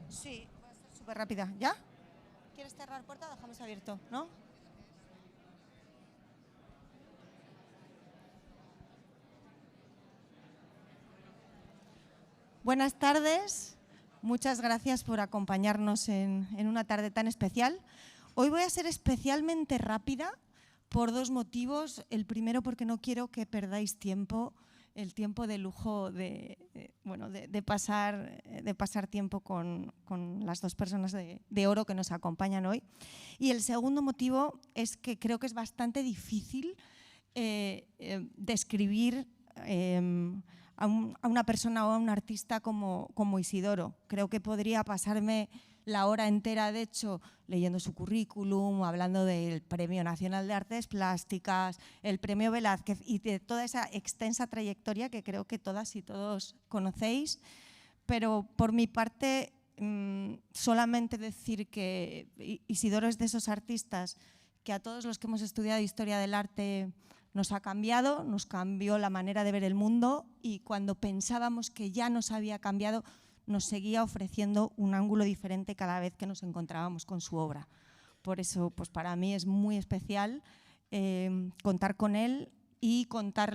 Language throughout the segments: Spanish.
Sí, voy a ser súper rápida. ¿Ya? ¿Quieres cerrar puerta? Dejamos abierto, ¿no? Buenas tardes. Muchas gracias por acompañarnos en una tarde tan especial. Hoy voy a ser especialmente rápida por dos motivos. El primero, porque no quiero que perdáis tiempo, el tiempo de lujo de pasar tiempo con las dos personas de oro que nos acompañan hoy. Y el segundo motivo es que creo que es bastante difícil describir a una persona o a un artista como Isidoro. Creo que podría pasarme la hora entera, de hecho, leyendo su currículum, hablando del Premio Nacional de Artes Plásticas, el Premio Velázquez y de toda esa extensa trayectoria que creo que todas y todos conocéis. Pero por mi parte, solamente decir que Isidoro es de esos artistas que a todos los que hemos estudiado historia del arte nos ha cambiado, nos cambió la manera de ver el mundo, y cuando pensábamos que ya nos había cambiado, nos seguía ofreciendo un ángulo diferente cada vez que nos encontrábamos con su obra. Por eso, pues para mí es muy especial contar con él y contar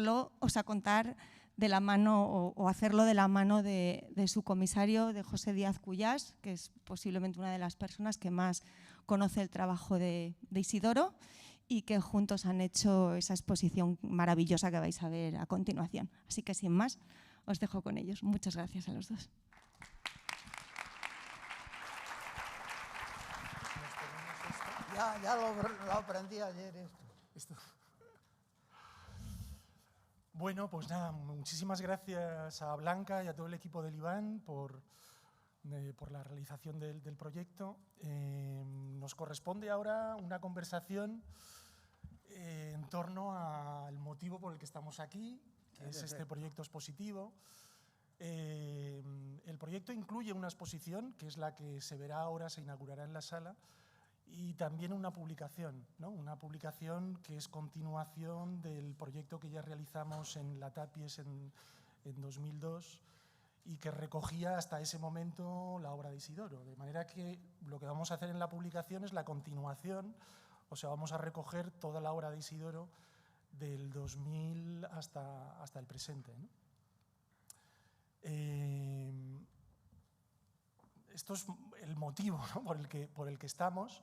de la mano o hacerlo de la mano de su comisario, de José Díaz Cuyás, que es posiblemente una de las personas que más conoce el trabajo de Isidoro, y que juntos han hecho esa exposición maravillosa que vais a ver a continuación. Así que sin más, os dejo con ellos. Muchas gracias a los dos. Ya lo aprendí ayer esto. Bueno, pues nada, muchísimas gracias a Blanca y a todo el equipo del IBAN por la realización del proyecto. Nos corresponde ahora una conversación en torno al motivo por el que estamos aquí, que es este proyecto expositivo. El proyecto incluye una exposición, que es la que se verá ahora, se inaugurará en la sala, y también una publicación, ¿no? Una publicación que es continuación del proyecto que ya realizamos en la Tapies en 2002 y que recogía hasta ese momento la obra de Isidoro. De manera que lo que vamos a hacer en la publicación es la continuación, o sea, vamos a recoger toda la obra de Isidoro del 2000 hasta el presente, ¿no? Esto es el motivo, ¿no?, por el que estamos,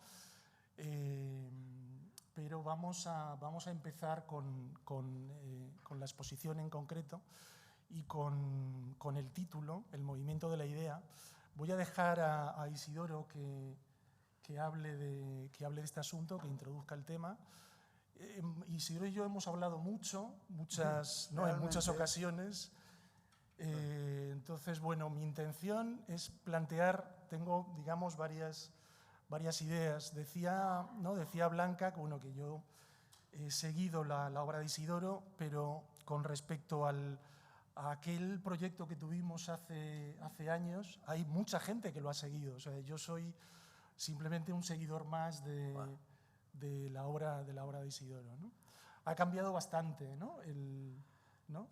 pero vamos a empezar con la exposición en concreto y con el título, El movimiento de la idea. Voy a dejar a Isidoro que hable de este asunto, que introduzca el tema. Isidoro y yo hemos hablado en muchas ocasiones. Entonces, bueno, mi intención es plantear, tengo, digamos, varias ideas. Decía Blanca que, bueno, que yo he seguido la obra de Isidoro, pero con respecto a aquel proyecto que tuvimos hace años, hay mucha gente que lo ha seguido. O sea, yo soy simplemente un seguidor más de la obra de Isidoro, ¿no? Ha cambiado bastante, ¿no?,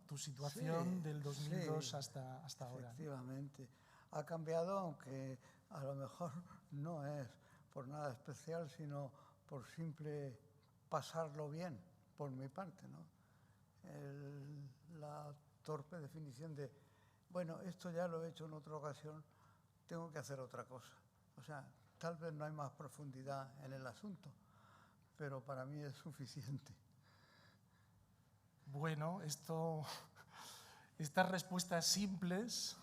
tu situación del 2002 hasta ahora. Efectivamente. Ha cambiado, aunque a lo mejor no es por nada especial, sino por simple pasarlo bien, por mi parte, ¿no? La torpe definición de, bueno, esto ya lo he hecho en otra ocasión, tengo que hacer otra cosa. O sea, tal vez no hay más profundidad en el asunto, pero para mí es suficiente. Bueno, estas respuestas simples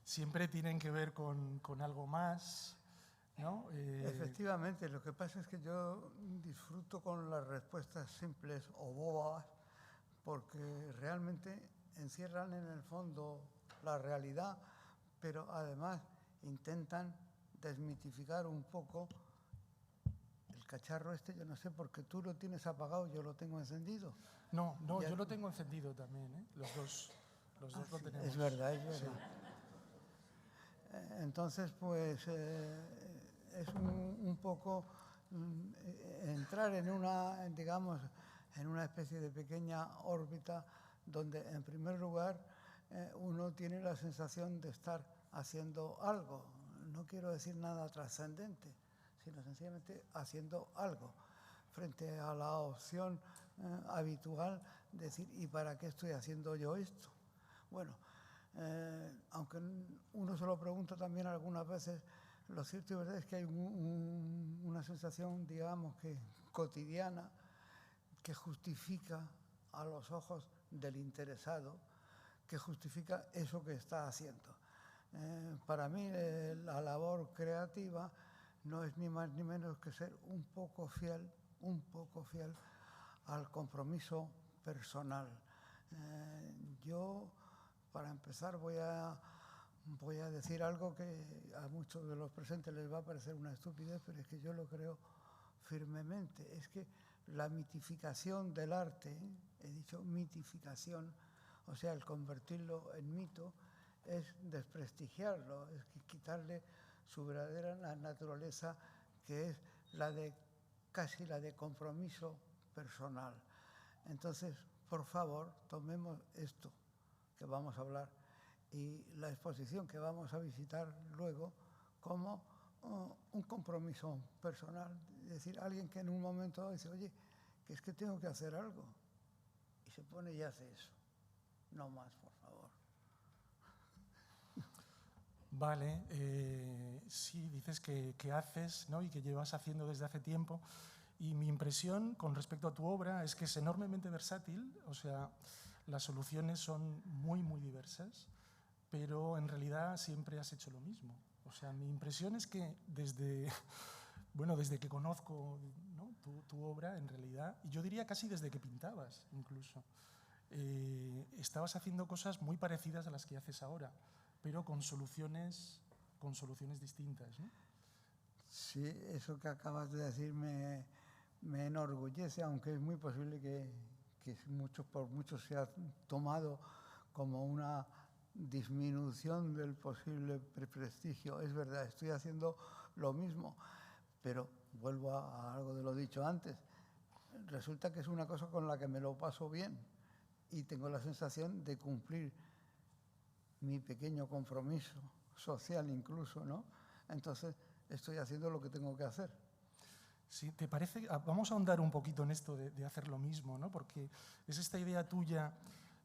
siempre tienen que ver con algo más, ¿no? Efectivamente, lo que pasa es que yo disfruto con las respuestas simples o bobas porque realmente encierran en el fondo la realidad, pero además intentan desmitificar un poco el cacharro este. Yo no sé, porque tú lo tienes apagado, yo lo tengo encendido. No, yo lo tengo encendido también, ¿eh? Los dos lo tenemos. Es verdad, es verdad. Sí. Entonces, pues, es un poco entrar en una especie de pequeña órbita donde, en primer lugar, uno tiene la sensación de estar haciendo algo. no quiero decir nada trascendente, sino sencillamente haciendo algo frente a la opción habitual de decir, ¿y para qué estoy haciendo yo esto? Bueno, aunque uno se lo pregunta también algunas veces, lo cierto y verdad es que hay una sensación, digamos, que cotidiana, que justifica a los ojos del interesado, que justifica eso que está haciendo. Para mí la labor creativa no es ni más ni menos que ser un poco fiel al compromiso personal. Yo, para empezar, voy a decir algo que a muchos de los presentes les va a parecer una estupidez, pero es que yo lo creo firmemente. Es que la mitificación del arte, he dicho mitificación, o sea, el convertirlo en mito, es desprestigiarlo, es quitarle su verdadera naturaleza, que es casi la de compromiso personal. Entonces, por favor, tomemos esto que vamos a hablar y la exposición que vamos a visitar luego como un compromiso personal. Es decir, alguien que en un momento dice, oye, que es que tengo que hacer algo, y se pone y hace eso. No más, por favor. Vale, sí, dices que haces, ¿no? Y que llevas haciendo desde hace tiempo. Y mi impresión con respecto a tu obra es que es enormemente versátil, o sea, las soluciones son muy, muy diversas, pero en realidad siempre has hecho lo mismo. O sea, mi impresión es que desde que conozco, ¿no?, tu obra, en realidad, y yo diría casi desde que pintabas incluso, estabas haciendo cosas muy parecidas a las que haces ahora, pero con soluciones distintas, ¿no? Sí, eso que acabas de decir me enorgullece, aunque es muy posible que por muchos se ha tomado como una disminución del posible prestigio. Es verdad, estoy haciendo lo mismo, pero vuelvo a algo de lo dicho antes. Resulta que es una cosa con la que me lo paso bien y tengo la sensación de cumplir mi pequeño compromiso social incluso, ¿no? Entonces estoy haciendo lo que tengo que hacer. Sí, ¿te parece? Vamos a ahondar un poquito en esto de hacer lo mismo, ¿no? Porque es esta idea tuya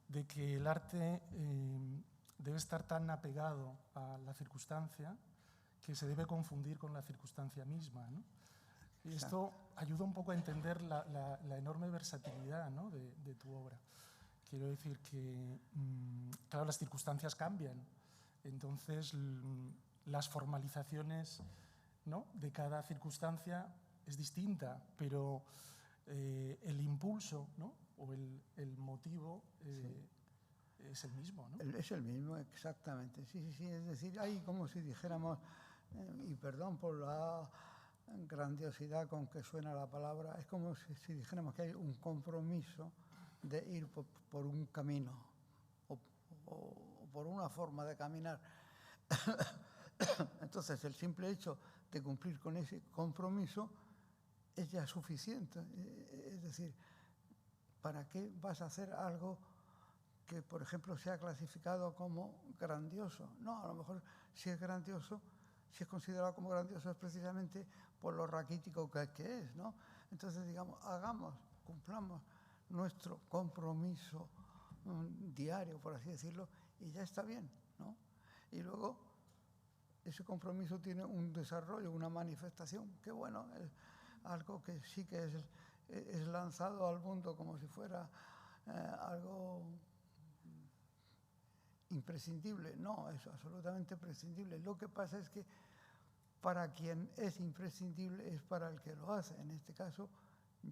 de que el arte debe estar tan apegado a la circunstancia que se debe confundir con la circunstancia misma, ¿no? Y esto ayuda un poco a entender la enorme versatilidad, ¿no?, de tu obra. Quiero decir que, claro, las circunstancias cambian, entonces las formalizaciones, ¿no?, de cada circunstancia es distinta, pero el impulso, ¿no?, o el motivo es el mismo, ¿no? Es el mismo, exactamente. Sí, es decir, hay como si dijéramos, y perdón por la grandiosidad con que suena la palabra, es como si dijéramos que hay un compromiso de ir por un camino o por una forma de caminar. Entonces, el simple hecho de cumplir con ese compromiso es ya suficiente. Es decir, ¿para qué vas a hacer algo que, por ejemplo, sea clasificado como grandioso? No, a lo mejor si es grandioso, si es considerado como grandioso es precisamente por lo raquítico que es, ¿no? Entonces, digamos, cumplamos nuestro compromiso diario, por así decirlo, y ya está bien, ¿no? Y luego ese compromiso tiene un desarrollo, una manifestación, que bueno, es algo que sí que es lanzado al mundo como si fuera algo imprescindible. No, es absolutamente prescindible. Lo que pasa es que para quien es imprescindible es para el que lo hace. En este caso,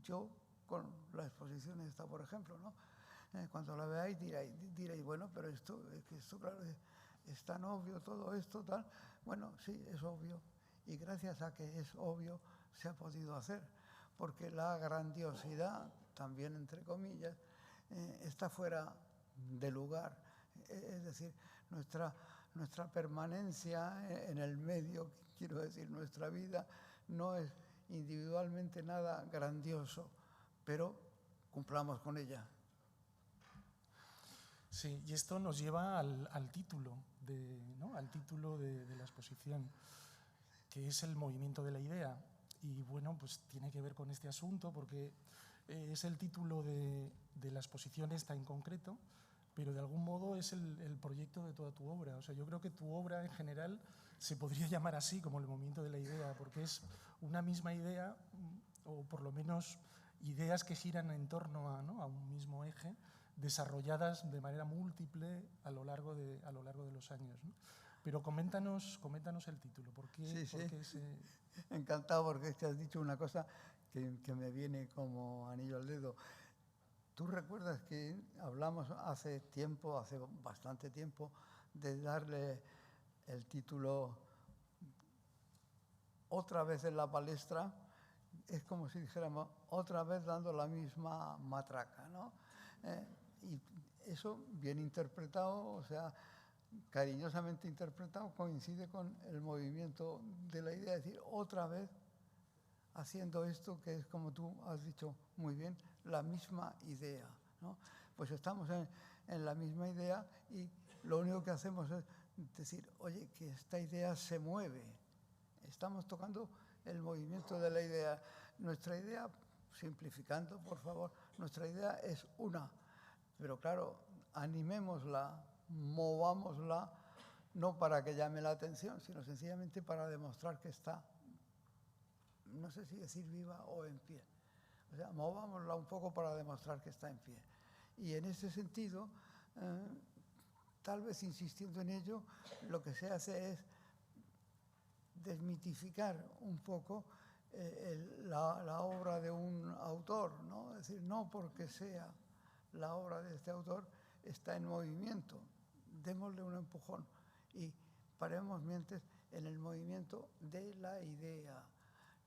yo con la exposición esta, por ejemplo, ¿no? Cuando la veáis diréis, bueno, pero esto claro, es tan obvio todo esto, tal. Bueno, sí, es obvio. Y gracias a que es obvio se ha podido hacer. Porque la grandiosidad, también entre comillas, está fuera de lugar. Es decir, nuestra permanencia en el medio, quiero decir, nuestra vida no es individualmente nada grandioso, pero cumplamos con ella. Sí, y esto nos lleva al título ¿no?, al título de la exposición, que es el movimiento de la idea. Y bueno, pues tiene que ver con este asunto porque es el título de la exposición esta en concreto, pero de algún modo es el proyecto de toda tu obra. O sea, yo creo que tu obra en general se podría llamar así, como el movimiento de la idea, porque es una misma idea, o por lo menos ideas que giran en torno a, ¿no?, a un mismo eje, desarrolladas de manera múltiple a lo largo de los años, ¿no? Pero coméntanos el título. ¿Por qué, Sí, por qué ese...? Encantado, porque es que has dicho una cosa que me viene como anillo al dedo. ¿Tú recuerdas que hablamos hace bastante tiempo, de darle el título otra vez en la palestra? Es como si dijéramos otra vez dando la misma matraca, ¿no? Y eso, bien interpretado, o sea, cariñosamente interpretado, coincide con el movimiento de la idea, es decir, otra vez haciendo esto que es, como tú has dicho muy bien, la misma idea, ¿no? Pues estamos en la misma idea y lo único que hacemos es decir, oye, que esta idea se mueve. Estamos tocando el movimiento de la idea. Nuestra idea, simplificando, por favor, nuestra idea es una, pero claro, animémosla, movámosla, no para que llame la atención, sino sencillamente para demostrar que está, no sé si decir viva o en pie. O sea, movámosla un poco para demostrar que está en pie. Y en ese sentido, tal vez insistiendo en ello, lo que se hace es desmitificar un poco la obra de un autor, ¿no? Es decir, no porque sea la obra de este autor está en movimiento, démosle un empujón y paremos mientes en el movimiento de la idea,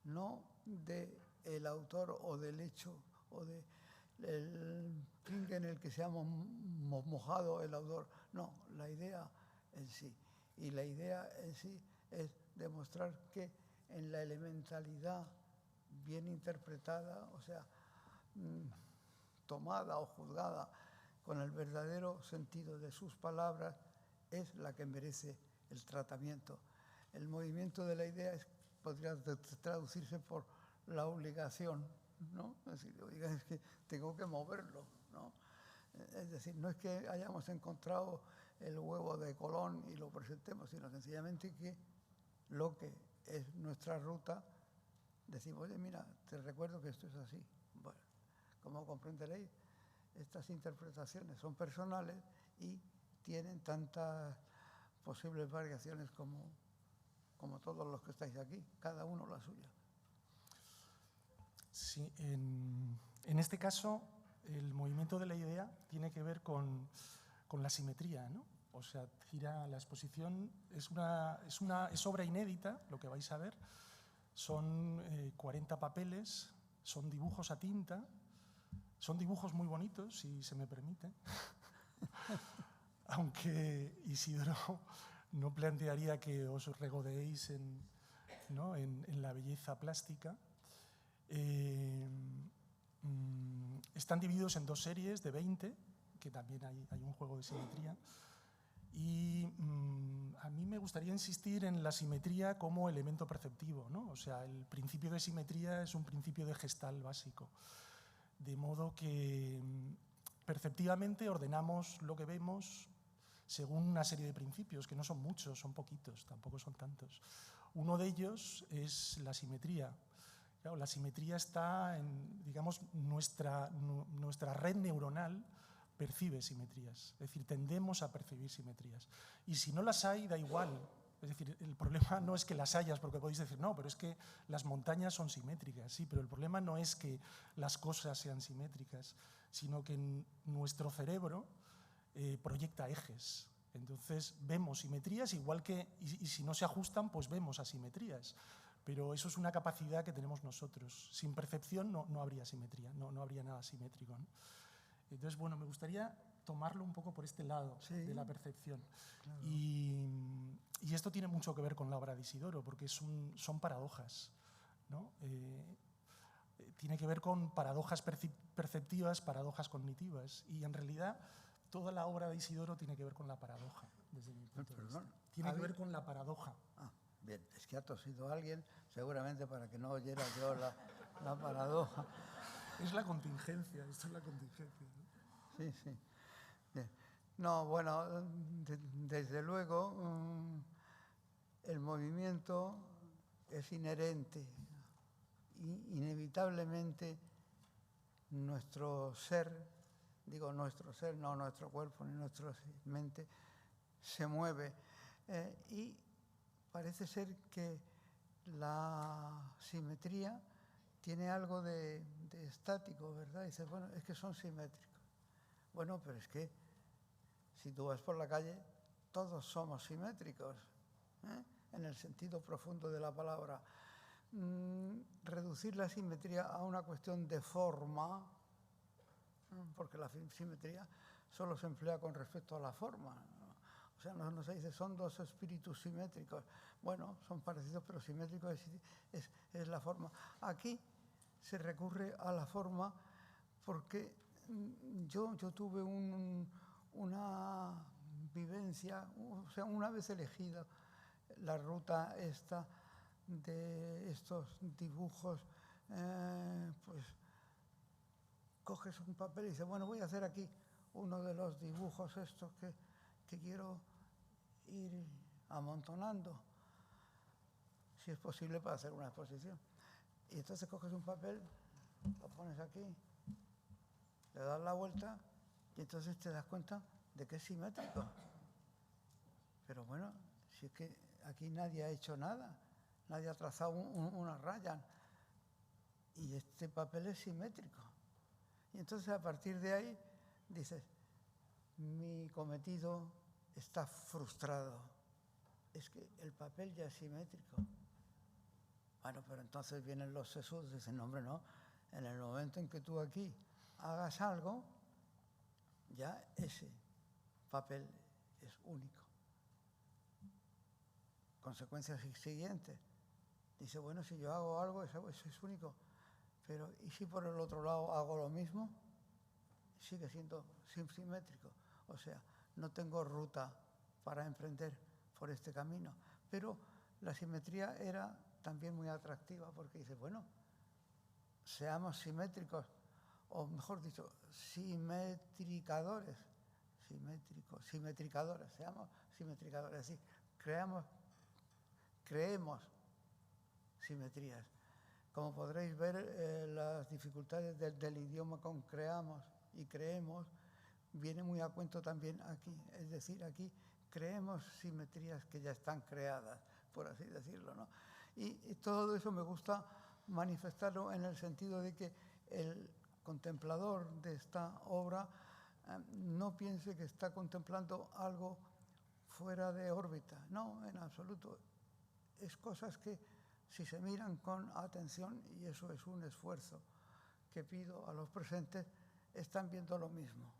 no del autor o del hecho o del pringue en el que se ha mojado el autor. No, la idea en sí. Y la idea en sí es demostrar que en la elementalidad bien interpretada, o sea, tomada o juzgada con el verdadero sentido de sus palabras, es la que merece el tratamiento. El movimiento de la idea podría traducirse por la obligación, ¿no? Es decir, oiga, es que tengo que moverlo, ¿no? Es decir, no es que hayamos encontrado el huevo de Colón y lo presentemos, sino sencillamente que lo que es nuestra ruta, decimos, oye, mira, te recuerdo que esto es así. Bueno, como comprenderéis, estas interpretaciones son personales y tienen tantas posibles variaciones como todos los que estáis aquí, cada uno la suya. Sí, en este caso, el movimiento de la idea tiene que ver con la simetría, ¿no? O sea, gira la exposición, es obra inédita, lo que vais a ver. Son 40 papeles, son dibujos a tinta, son dibujos muy bonitos, si se me permite. Aunque Isidoro no plantearía que os regodeéis ¿no?, en la belleza plástica. Están divididos en 2 series de 20, que también hay un juego de simetría. Y a mí me gustaría insistir en la simetría como elemento perceptivo, ¿no? O sea, el principio de simetría es un principio de Gestalt básico. De modo que perceptivamente ordenamos lo que vemos según una serie de principios, que no son muchos, son poquitos, tampoco son tantos. Uno de ellos es la simetría. Claro, la simetría está en, digamos, nuestra red neuronal percibe simetrías, es decir, tendemos a percibir simetrías. Y si no las hay, da igual. Es decir, el problema no es que las hayas, porque podéis decir, no, pero es que las montañas son simétricas. Sí, pero el problema no es que las cosas sean simétricas, sino que nuestro cerebro proyecta ejes. Entonces vemos simetrías igual que, y si no se ajustan, pues vemos asimetrías. Pero eso es una capacidad que tenemos nosotros. Sin percepción no habría simetría, no habría nada simétrico, ¿no? Entonces, bueno, me gustaría tomarlo un poco por este lado, sí, de la percepción. Claro. Y esto tiene mucho que ver con la obra de Isidoro, porque son paradojas, ¿no? Tiene que ver con paradojas perceptivas, paradojas cognitivas. Y en realidad toda la obra de Isidoro tiene que ver con la paradoja. desde mi punto de vista. Perdón. Tiene que ver con la paradoja. Ah, bien, es que ha tosido alguien, seguramente para que no oyera yo la paradoja. Es la contingencia, esto es la contingencia, ¿no? Sí, sí. Bien. No, bueno, desde luego el movimiento es inherente, inevitablemente nuestro ser, digo nuestro ser, no nuestro cuerpo ni nuestra mente, se mueve y parece ser que la simetría tiene algo de estático, ¿verdad? Y dices, bueno, es que son simétricos. Bueno, pero es que si tú vas por la calle, todos somos simétricos, ¿eh? En el sentido profundo de la palabra. Reducir la simetría a una cuestión de forma, porque la simetría solo se emplea con respecto a la forma, ¿no? O sea, no se dice son dos espíritus simétricos. Bueno, son parecidos, pero simétricos es la forma. Aquí se recurre a la forma porque yo tuve una vivencia, o sea, una vez elegida la ruta esta de estos dibujos, pues coges un papel y dices, bueno, voy a hacer aquí uno de los dibujos estos que quiero ir amontonando, si es posible para hacer una exposición. Y entonces coges un papel, lo pones aquí, le das la vuelta y entonces te das cuenta de que es simétrico. Pero bueno, si es que aquí nadie ha hecho nada, nadie ha trazado una raya y este papel es simétrico. Y entonces a partir de ahí dices, mi cometido está frustrado. Es que el papel ya es simétrico. Bueno, pero entonces vienen los sesudos y dicen, no, hombre, no. En el momento en que tú aquí hagas algo, ya ese papel es único. Consecuencias siguientes. Dice, bueno, si yo hago algo, eso es único. Pero, ¿y si por el otro lado hago lo mismo? Sigue siendo simétrico. O sea, no tengo ruta para emprender por este camino. Pero la simetría era también muy atractiva porque dice, bueno, seamos simétricos, o mejor dicho, simetricadores, seamos simetricadores, es decir, creemos simetrías. Como podréis ver, las dificultades del idioma con creamos y creemos viene muy a cuento también aquí. Es decir, aquí creemos simetrías que ya están creadas, por así decirlo, ¿no? Y todo eso me gusta manifestarlo en el sentido de que el contemplador de esta obra no piense que está contemplando algo fuera de órbita. No, en absoluto. Es cosas que si se miran con atención, y eso es un esfuerzo que pido a los presentes, están viendo lo mismo.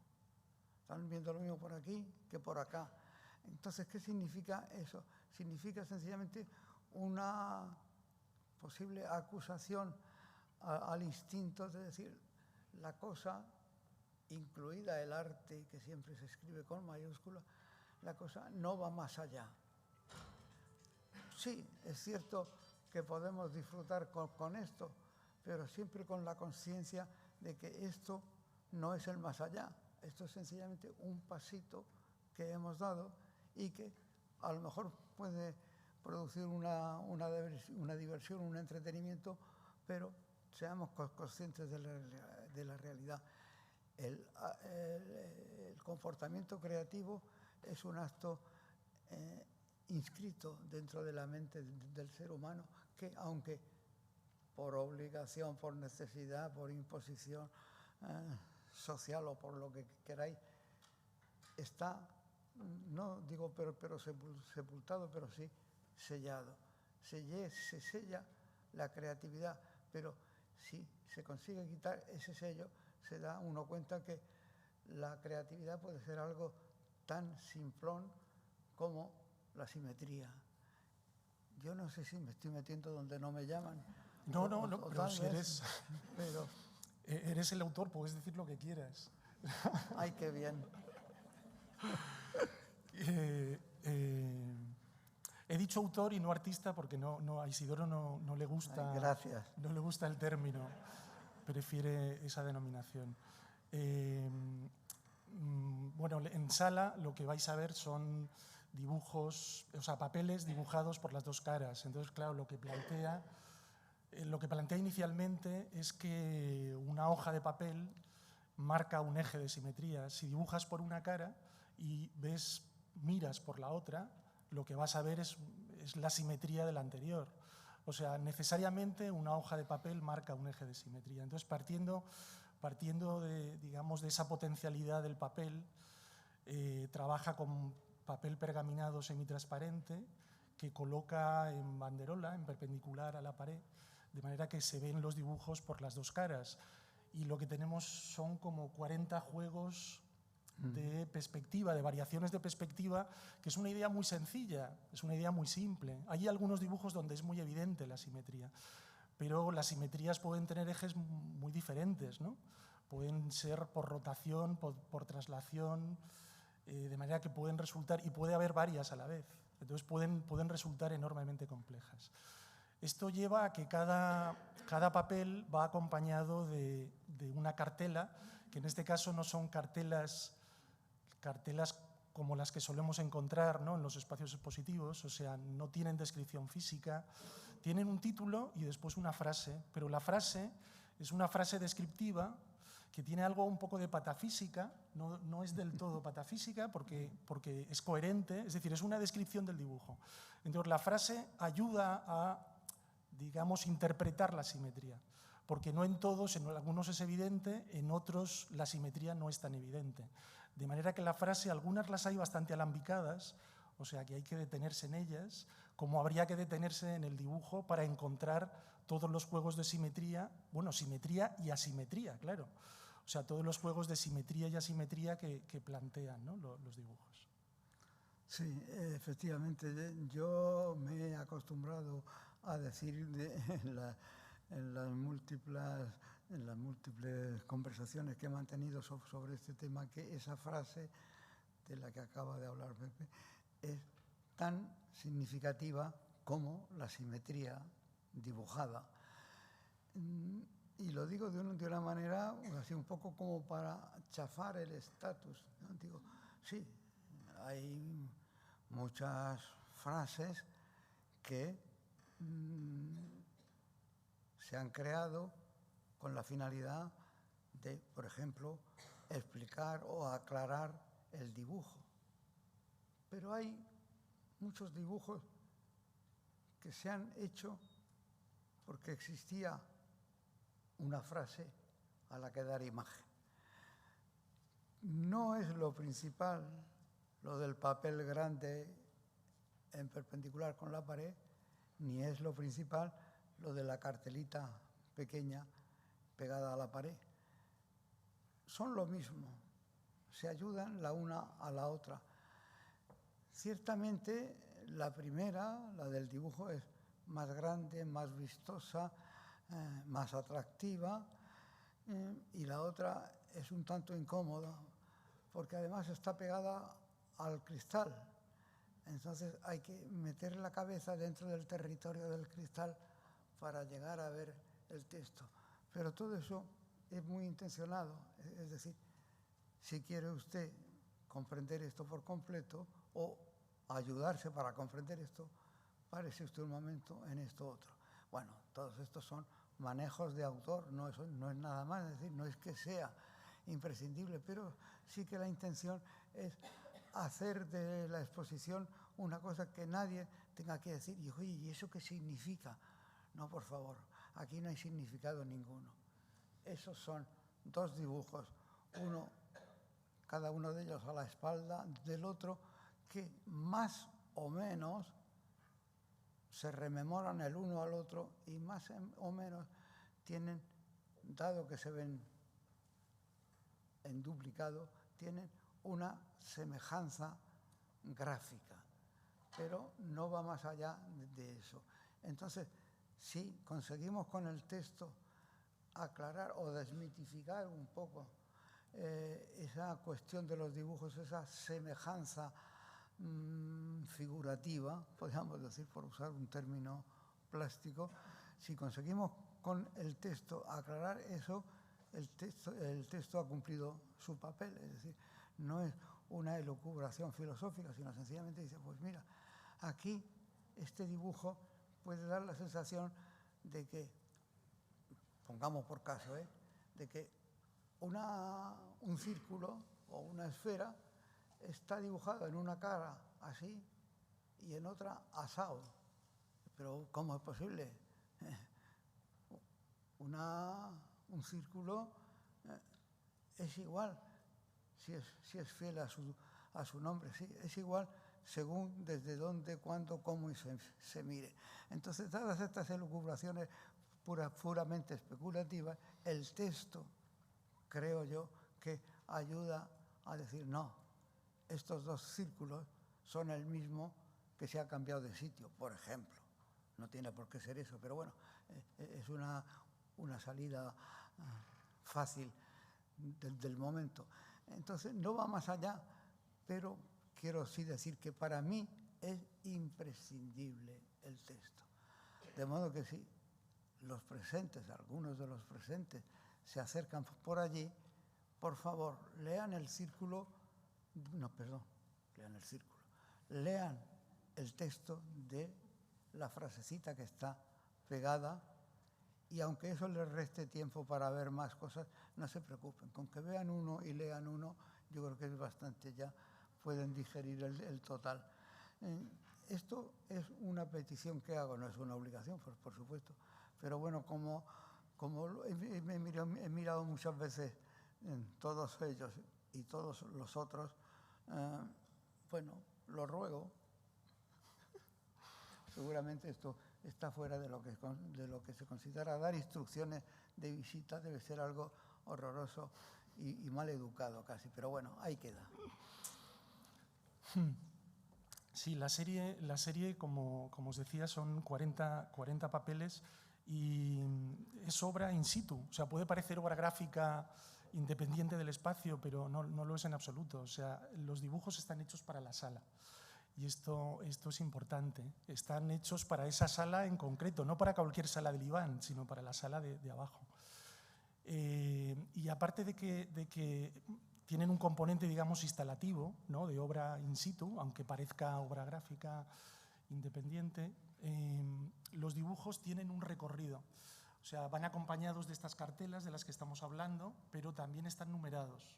Están viendo lo mismo por aquí que por acá. Entonces, ¿qué significa eso? Significa sencillamente una posible acusación al instinto de decir, la cosa, incluida el arte, que siempre se escribe con mayúscula, la cosa no va más allá. Sí, es cierto que podemos disfrutar con esto, pero siempre con la conciencia de que esto no es el más allá. Esto es sencillamente un pasito que hemos dado y que a lo mejor puede producir una diversión, un entretenimiento, pero seamos conscientes de la realidad. El comportamiento creativo es un acto inscrito dentro de la mente del ser humano que, aunque por obligación, por necesidad, por imposición social o por lo que queráis, está, no digo pero sepultado, pero sí sellado. Se sella la creatividad, pero si se consigue quitar ese sello, se da uno cuenta que la creatividad puede ser algo tan simplón como la simetría. Yo no sé si me estoy metiendo donde no me llaman. No, pero si pero eres el autor, puedes decir lo que quieras. Ay, qué bien. He dicho autor y no artista porque a Isidoro no le gusta. Ay, gracias. No le gusta el término, prefiere esa denominación. Bueno, en sala lo que vais a ver son dibujos, o sea, papeles dibujados por las dos caras. Entonces, claro, lo que plantea inicialmente es que una hoja de papel marca un eje de simetría. Si dibujas por una cara y miras por la otra, lo que vas a ver es la simetría de la anterior. O sea, necesariamente una hoja de papel marca un eje de simetría. Entonces, partiendo de, digamos, de esa potencialidad del papel, trabaja con papel pergaminado semitransparente que coloca en banderola, en perpendicular a la pared, de manera que se ven los dibujos por las dos caras. Y lo que tenemos son como 40 juegos de perspectiva, de variaciones de perspectiva, que es una idea muy sencilla, es una idea muy simple. Hay algunos dibujos donde es muy evidente la simetría, pero las simetrías pueden tener ejes muy diferentes, ¿no? Pueden ser por rotación, por traslación, de manera que pueden resultar, y puede haber varias a la vez, entonces pueden resultar enormemente complejas. Esto lleva a que cada papel va acompañado de una cartela, que en este caso no son cartelas como las que solemos encontrar, ¿no?, en los espacios expositivos, o sea, no tienen descripción física, tienen un título y después una frase, pero la frase es una frase descriptiva que tiene algo un poco de patafísica, no es del todo patafísica porque es coherente, es decir, es una descripción del dibujo. Entonces, la frase ayuda a, digamos, interpretar la simetría, porque no en todos, en algunos es evidente, en otros la simetría no es tan evidente. De manera que la frase, algunas las hay bastante alambicadas, o sea que hay que detenerse en ellas, como habría que detenerse en el dibujo para encontrar todos los juegos de simetría, bueno, simetría y asimetría, claro. O sea, todos los juegos de simetría y asimetría que plantean, ¿no?, los dibujos. Sí, efectivamente, yo me he acostumbrado a decir en las múltiples conversaciones que he mantenido sobre este tema, que esa frase de la que acaba de hablar Pepe es tan significativa como la simetría dibujada. Y lo digo de una manera así un poco como para chafar el estatus, ¿no? Digo, sí, hay muchas frases que se han creado con la finalidad de, por ejemplo, explicar o aclarar el dibujo. Pero hay muchos dibujos que se han hecho porque existía una frase a la que dar imagen. No es lo principal lo del papel grande en perpendicular con la pared, ni es lo principal lo de la cartelita pequeña pegada a la pared. Son lo mismo, se ayudan la una a la otra. Ciertamente la primera, la del dibujo, es más grande, más vistosa, más atractiva, y la otra es un tanto incómoda, porque además está pegada al cristal. Entonces hay que meter la cabeza dentro del territorio del cristal para llegar a ver el texto. Pero todo eso es muy intencionado, es decir, si quiere usted comprender esto por completo o ayudarse para comprender esto, párese usted un momento en esto otro. Bueno, todos estos son manejos de autor, no es nada más, es decir, no es que sea imprescindible, pero sí que la intención es hacer de la exposición una cosa que nadie tenga que decir, y oye, ¿y eso qué significa? No, por favor, aquí no hay significado ninguno. Esos son dos dibujos, cada uno de ellos a la espalda del otro, que más o menos se rememoran el uno al otro y más o menos tienen, dado que se ven en duplicado, tienen una semejanza gráfica, pero no va más allá de eso. Entonces, si conseguimos con el texto aclarar o desmitificar un poco esa cuestión de los dibujos, esa semejanza figurativa, podríamos decir, por usar un término plástico, si conseguimos con el texto aclarar eso, el texto ha cumplido su papel. Es decir, no es una elucubración filosófica, sino sencillamente dice, pues mira, aquí este dibujo puede dar la sensación de que, pongamos por caso, de que un círculo o una esfera está dibujado en una cara así y en otra asado. Pero ¿cómo es posible? Un círculo es igual, si es fiel a su nombre, sí, es igual según desde dónde, cuándo, cómo y se mire. Entonces, dadas estas elucubraciones puramente especulativas, el texto, creo yo, que ayuda a decir, no, estos dos círculos son el mismo que se ha cambiado de sitio, por ejemplo. No tiene por qué ser eso, pero bueno, es una salida fácil del momento. Entonces, no va más allá, pero quiero sí decir que para mí es imprescindible el texto. De modo que si los presentes, algunos de los presentes, se acercan por allí, por favor, lean el círculo, lean el texto de la frasecita que está pegada, y aunque eso les reste tiempo para ver más cosas, no se preocupen. Con que vean uno y lean uno, yo creo que es bastante ya, pueden digerir el total. Esto es una petición que hago, no es una obligación, por supuesto, pero bueno, como he mirado muchas veces en todos ellos y todos los otros, bueno, lo ruego. Seguramente esto está fuera de lo que se considera dar instrucciones de visita, debe ser algo horroroso y mal educado casi, pero bueno, ahí queda. Sí, la serie como os decía, son 40 papeles y es obra in situ. O sea, puede parecer obra gráfica independiente del espacio, pero no lo es en absoluto. O sea, los dibujos están hechos para la sala. Y esto es importante. Están hechos para esa sala en concreto, no para cualquier sala del Iván, sino para la sala de abajo. Y aparte de que tienen un componente, digamos, instalativo, ¿no?, de obra in situ, aunque parezca obra gráfica independiente, los dibujos tienen un recorrido. O sea, van acompañados de estas cartelas de las que estamos hablando, pero también están numerados.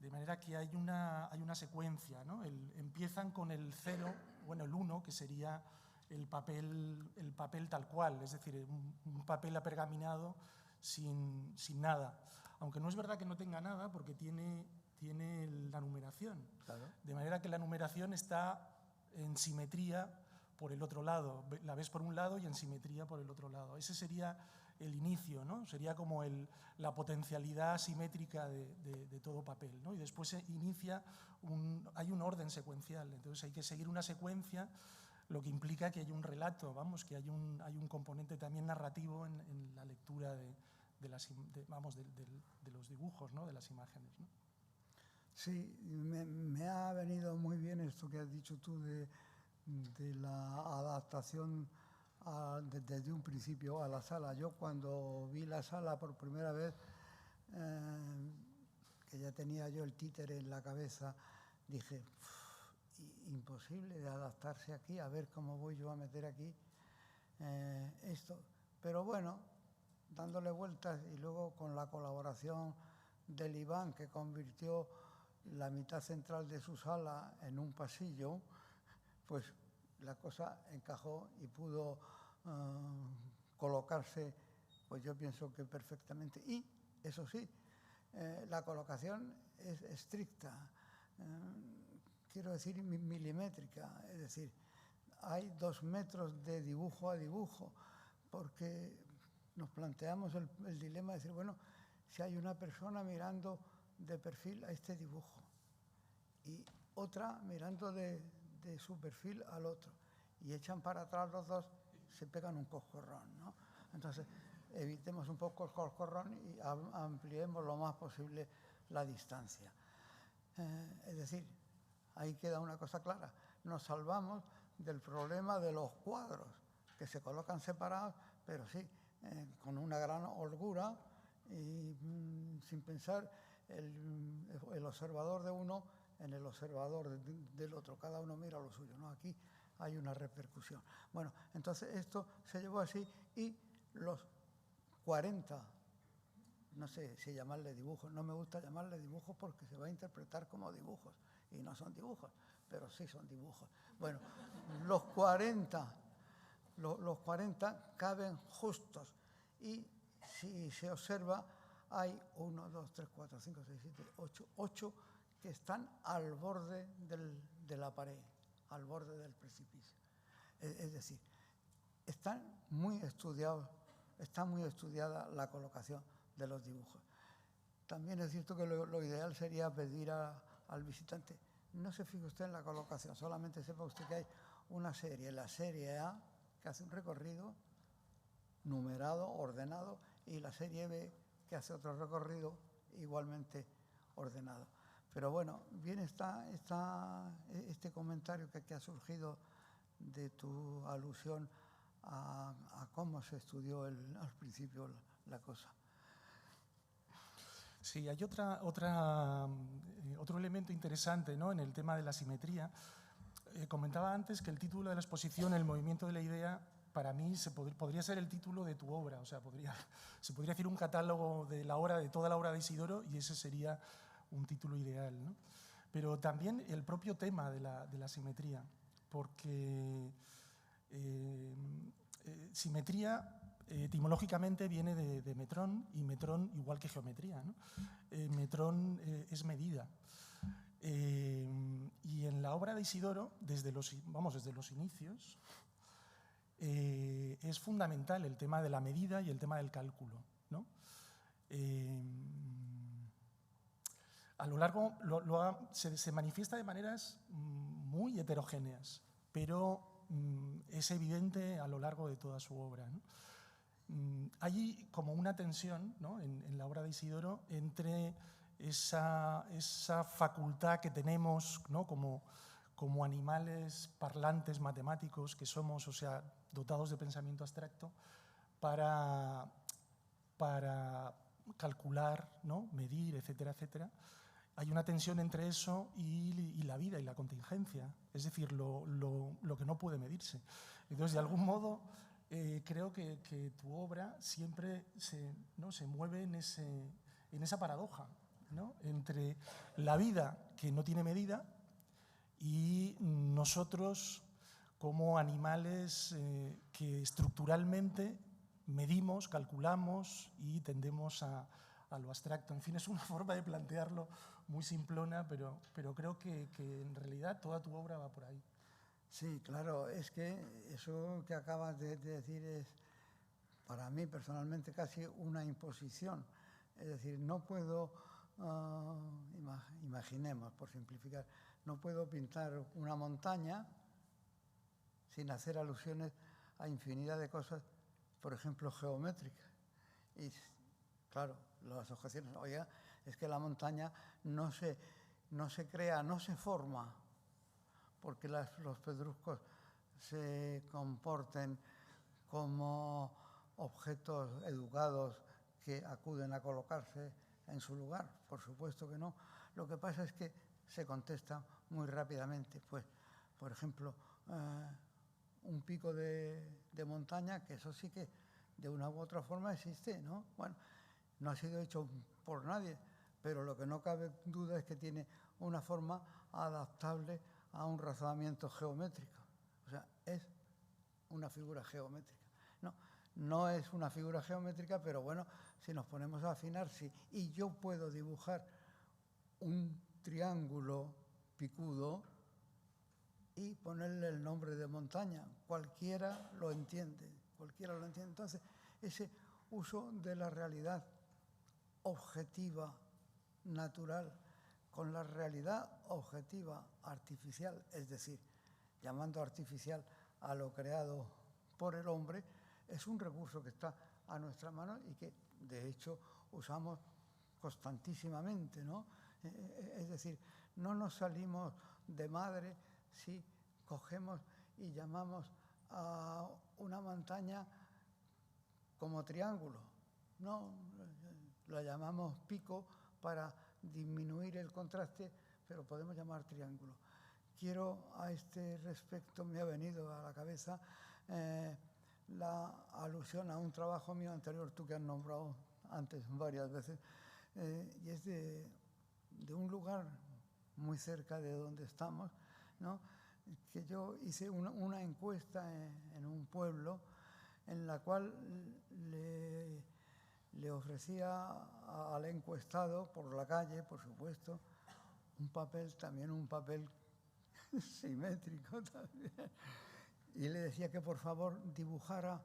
De manera que hay una secuencia, ¿no? Empiezan con el 0, bueno, el 1, que sería el papel tal cual, es decir, un papel apergaminado sin nada. Aunque no es verdad que no tenga nada, porque tiene la numeración. Claro. De manera que la numeración está en simetría por el otro lado. La ves por un lado y en simetría por el otro lado. Ese sería el inicio, ¿no? Sería como la potencialidad simétrica de todo papel, ¿no? Y después se inicia, hay un orden secuencial, entonces hay que seguir una secuencia, lo que implica que hay un relato, vamos, que hay un componente también narrativo en la lectura de los dibujos, ¿no?, de las imágenes, ¿no? Sí, me ha venido muy bien esto que has dicho tú de la adaptación desde un principio a la sala. Yo cuando vi la sala por primera vez, que ya tenía yo el títere en la cabeza, dije, imposible de adaptarse aquí, a ver cómo voy yo a meter aquí esto. Pero bueno, dándole vueltas y luego con la colaboración del Iván, que convirtió la mitad central de su sala en un pasillo, pues la cosa encajó y pudo colocarse, pues yo pienso que perfectamente. Y, eso sí, la colocación es estricta, quiero decir milimétrica, es decir, hay 2 metros de dibujo a dibujo, porque nos planteamos el dilema de decir, bueno, si hay una persona mirando de perfil a este dibujo y otra mirando de su perfil al otro, y echan para atrás los dos, se pegan un coscorrón, ¿no? Entonces, evitemos un poco el coscorrón y ampliemos lo más posible la distancia. Es decir, ahí queda una cosa clara. Nos salvamos del problema de los cuadros, que se colocan separados, pero sí, con una gran holgura y sin pensar el observador de uno en el observador del otro. Cada uno mira lo suyo, ¿no? Aquí hay una repercusión. Bueno, entonces esto se llevó así y los 40, no sé si llamarle dibujos, no me gusta llamarle dibujos porque se va a interpretar como dibujos y no son dibujos, pero sí son dibujos. Bueno, los 40 caben justos y si se observa hay 1, 2, 3, 4, 5, 6, 7, 8 que están al borde de la pared, al borde del precipicio. Es decir, está muy estudiada la colocación de los dibujos. También es cierto que lo ideal sería pedir al visitante, no se fije usted en la colocación, solamente sepa usted que hay una serie, la serie A, que hace un recorrido numerado, ordenado, y la serie B, que hace otro recorrido igualmente ordenado. Pero bueno, bien está este comentario que ha surgido de tu alusión a cómo se estudió al principio la cosa. Sí, hay otro elemento interesante, ¿no?, en el tema de la simetría. Comentaba antes que el título de la exposición, El movimiento de la idea, para mí podría ser el título de tu obra. O sea, se podría hacer un catálogo de toda la obra de Isidoro y ese sería un título ideal, ¿no? Pero también el propio tema de la simetría, porque simetría etimológicamente viene de metrón, y metrón igual que geometría, ¿no? Metrón es medida. Y en la obra de Isidoro, desde los inicios, es fundamental el tema de la medida y el tema del cálculo, ¿no? A lo largo se manifiesta de maneras muy heterogéneas, pero es evidente a lo largo de toda su obra, ¿no? Hay como una tensión, ¿no?, en la obra de Isidoro entre esa facultad que tenemos, ¿no?, como animales parlantes matemáticos que somos, o sea, dotados de pensamiento abstracto, para calcular, ¿no?, medir, etcétera, etcétera. Hay una tensión entre eso y la vida y la contingencia, es decir, lo que no puede medirse. Entonces, de algún modo, creo que tu obra siempre se mueve en esa paradoja, ¿no?, entre la vida que no tiene medida y nosotros como animales que estructuralmente medimos, calculamos y tendemos a lo abstracto. En fin, es una forma de plantearlo muy simplona, pero creo que en realidad toda tu obra va por ahí. Sí, claro, es que eso que acabas de decir es, para mí personalmente, casi una imposición. Es decir, no puedo, imaginemos, por simplificar, no puedo pintar una montaña sin hacer alusiones a infinidad de cosas, por ejemplo, geométricas. Y claro, las objeciones, oiga, es que la montaña no se crea, no se forma porque los pedruscos se comporten como objetos educados que acuden a colocarse en su lugar. Por supuesto que no. Lo que pasa es que se contesta muy rápidamente. Pues, por ejemplo, un pico de montaña, que eso sí que de una u otra forma existe, ¿no? Bueno, no ha sido hecho por nadie, pero lo que no cabe duda es que tiene una forma adaptable a un razonamiento geométrico. O sea, es una figura geométrica. No es una figura geométrica, pero bueno, si nos ponemos a afinar, sí. Y yo puedo dibujar un triángulo picudo y ponerle el nombre de montaña. Cualquiera lo entiende, Entonces, ese uso de la realidad objetiva, natural, con la realidad objetiva artificial, es decir, llamando artificial a lo creado por el hombre, es un recurso que está a nuestra mano y que, de hecho, usamos constantísimamente, ¿no? Es decir, no nos salimos de madre si cogemos y llamamos a una montaña como triángulo? No, la llamamos pico para disminuir el contraste, pero podemos llamar triángulo. Quiero, a este respecto, me ha venido a la cabeza la alusión a un trabajo mío anterior, tú que has nombrado antes varias veces, y es de un lugar muy cerca de donde estamos, ¿no? Que yo hice una encuesta en un pueblo en la cual le ofrecía al encuestado por la calle, por supuesto, un papel, también un papel simétrico también, y le decía que por favor dibujara